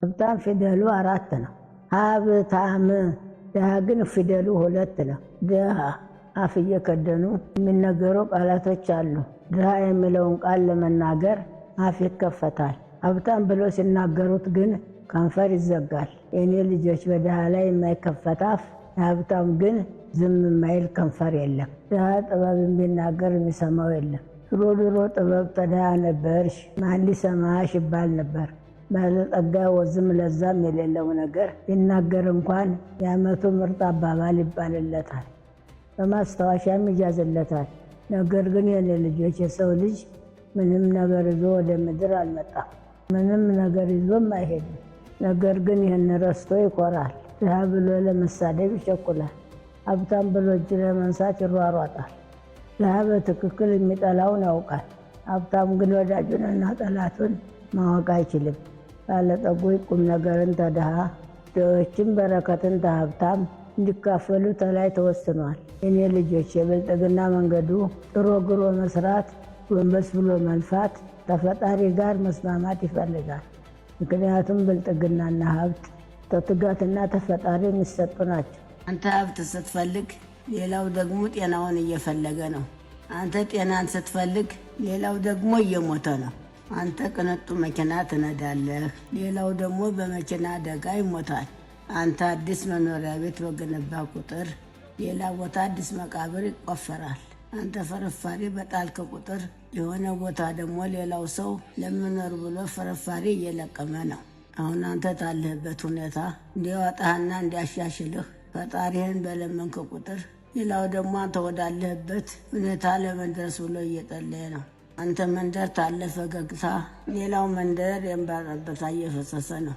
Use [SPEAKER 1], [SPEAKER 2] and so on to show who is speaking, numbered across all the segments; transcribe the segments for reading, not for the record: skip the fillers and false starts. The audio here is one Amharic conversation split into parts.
[SPEAKER 1] ሀብታም ፊደሉ 4 ነው። ሀብታም ድሃ ግን ፊደሉ 2 ነው። ድሃ አፍ እየከደኑ የሚነገሩ ቃላቶች አሉ። ድሃ የሚለውን ቃል ለመናገር አፍ ይከፈታል። ሀብታም ብሎ ሲናገሩት ግን ከንፈር ይዘጋል። የኔ ልጆች በድሃ ላይ የማይከፈት አፍ፣ የሀብታም ግን ዝም የማይል ከንፈር የለም። ድሃ ጥበብ ቢናገር የሚሰማው የለም። ድሮ ጥበብ ተድሃ ነበርሽ ማን ሊሰማሽ ይባል ነበር። ባለጠጋ ወዝም ለዛም የሌለው ነገር ቢናገር እንኳን የዓመቱ ምርጥ አባባል ይባልለታል፣ በማስታወሻም ይያዝለታል። ነገር ግን የኔ ልጆች የሰው ልጅ ምንም ነገር ይዞ ወደ ምድር አልመጣም፣ ምንም ነገር ይዞም አይሄድም። ነገር ግን ይህን ረስቶ ይኮራል። ድሃ ብሎ ለመሳደብ ይቸኩላል፣ ሀብታም ብሎ እጅ ለመንሳት ይሯሯጣል። ድሃ በትክክል የሚጠላውን ያውቃል፣ ሀብታም ግን ወዳጁንና ጠላቱን ማወቅ አይችልም። ባለጠጎች ቁም ነገርን ተድሃ፣ ድሆችም በረከትን ተሀብታም እንዲካፈሉ ተላይ ተወስኗል። የኔ ልጆች የብልጥግና መንገዱ ጥሮ ግሮ መስራት፣ ጎንበስ ብሎ መልፋት፣ ተፈጣሪ ጋር መስማማት ይፈልጋል። ምክንያቱም ብልጥግናና ሀብት ተትጋትና ተፈጣሪ የሚሰጡ ናቸው። አንተ ሀብት ስትፈልግ ሌላው ደግሞ ጤናውን እየፈለገ ነው። አንተ ጤናን ስትፈልግ ሌላው ደግሞ እየሞተ ነው። አንተ ቅንጡ መኪና ትነዳለህ፣ ሌላው ደግሞ በመኪና አደጋ ይሞታል። አንተ አዲስ መኖሪያ ቤት በገነባ ቁጥር ሌላ ቦታ አዲስ መቃብር ይቆፈራል። አንተ ፍርፋሪ በጣልክ ቁጥር የሆነ ቦታ ደግሞ ሌላው ሰው ለመኖር ብሎ ፍርፋሪ እየለቀመ ነው። አሁን አንተ ታለህበት ሁኔታ እንዲያወጣህና እንዲያሻሽልህ ፈጣሪህን በለመንክ ቁጥር ሌላው ደግሞ አንተ ወዳለህበት ሁኔታ ለመድረስ ብሎ እየጠለየ ነው። አንተ መንደር ታለ ፈገግታ፣ ሌላው መንደር የእንባ ጠብታ እየፈሰሰ ነው።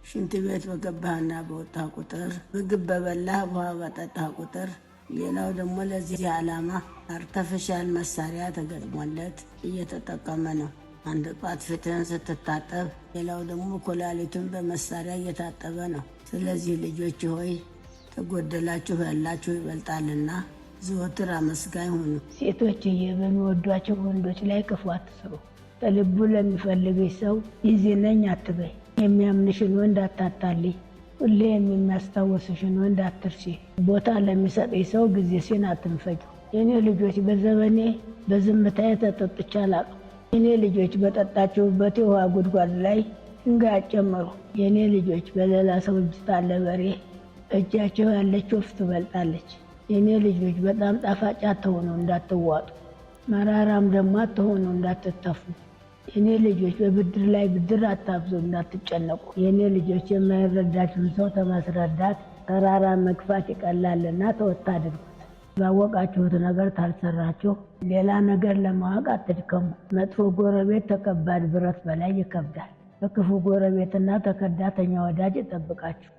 [SPEAKER 1] ሽንት ቤት በገባህና በወጣ ቁጥር፣ ምግብ በበላህ ውሃ በጠጣህ ቁጥር ሌላው ደግሞ ለዚህ ዓላማ አርተፊሻል መሳሪያ ተገጥሞለት እየተጠቀመ ነው። አንድ ጧት ፊትህን ስትታጠብ ሌላው ደግሞ ኩላሊቱን በመሳሪያ እየታጠበ ነው። ስለዚህ ልጆች ሆይ ተጎደላችሁ ያላችሁ ይበልጣልና ዘወትር አመስጋኝ ሁኑ። ሴቶችዬ በሚወዷቸው ወንዶች ላይ ክፉ አትስሩ። በልቡ ለሚፈልግሽ ሰው ጊዜ ነኝ አትበይ። የሚያምንሽን ወንድ አታታልይ። ሁሌ የሚያስታወስሽን ወንድ አትርሺ። ቦታ ለሚሰጥሽ ሰው ጊዜሽን አትንፈጁ። የኔ ልጆች በዘመኔ በዝምታዬ ተጠጥቼ አላውቅም። የኔ ልጆች በጠጣችሁበት የውሃ ጉድጓድ ላይ ድንጋይ አጨመሩ። የኔ ልጆች በሌላ ሰው እጅ ታለ በሬ እጃቸው ያለች ወፍ ትበልጣለች። የኔ ልጆች በጣም ጣፋጭ አትሆኑ እንዳትዋጡ፣ መራራም ደግሞ አትሆኑ እንዳትተፉ። የኔ ልጆች በብድር ላይ ብድር አታብዙ እንዳትጨነቁ። የኔ ልጆች የማይረዳችሁን ሰው ተማስረዳት ተራራ መግፋት ይቀላልና ተወት አድርጉት። ባወቃችሁት ነገር ታልሰራችሁ ሌላ ነገር ለማወቅ አትድከሙ። መጥፎ ጎረቤት ተከባድ ብረት በላይ ይከብዳል። በክፉ ጎረቤትና ተከዳተኛ ወዳጅ ይጠብቃችሁ።